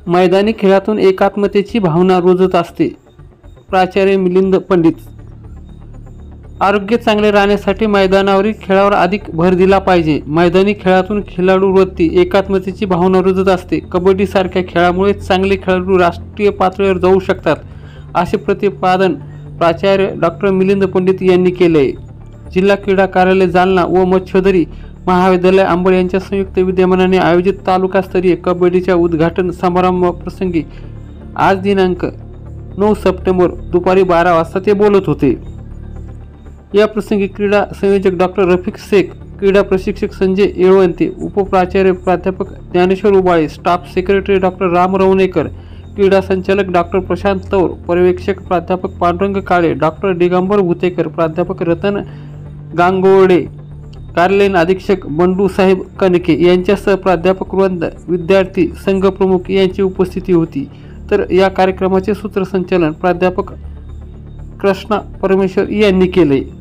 मैदानी खेळातून एकात्मतेची भावना रुजत असते. प्राचार्य मिलिंद पंडित. आरोग्य चांगले राहण्यासाठी मैदानावरील खेळावर अधिक भर दिला पाहिजे. मैदानी खेळातून खेळाडू वृत्ती, एकात्मतेची भावना रुजत असते. कबड्डी सारख्या खेळामुळे चांगले खेळाडू राष्ट्रीय पातळीवर जाऊ शकतात, असे प्रतिपादन प्राचार्य डॉ. मिलिंद पंडित यांनी केले. जिल्हा क्रीडा कार्यालय जालना व मच्छोदरी महाविद्यालय अंबड यांच्या संयुक्त विद्यमानाने आयोजित तालुकास्तरीय कबड्डीच्या उद्घाटन समारंभाप्रसंगी आज दिनांक 9 सप्टेंबर दुपारी 12 वाजता ते बोलत होते. या प्रसंगी क्रीडा संयोजक डॉ. रफिक शेख, क्रीडा प्रशिक्षक संजय येळवंते, उपप्राचार्य प्राध्यापक ज्ञानेश्वर उबाळे, स्टाफ सेक्रेटरी डॉ. राम रवणेकर, क्रीडा संचालक डॉ. प्रशांत तौर, पर्यवेक्षक प्राध्यापक पांडुरंग काळे, डॉ. दिगंबर भुतेकर, प्राध्यापक रतन गांगोडे, कार्यालयीन अधीक्षक बंडू साहेब कनके यांच्यासह प्राध्यापक वृंद, विद्यार्थी संघ प्रमुख यांची उपस्थिती होती. तर या कार्यक्रमाचे सूत्रसंचालन प्राध्यापक कृष्णा परमेश्वर यांनी केले.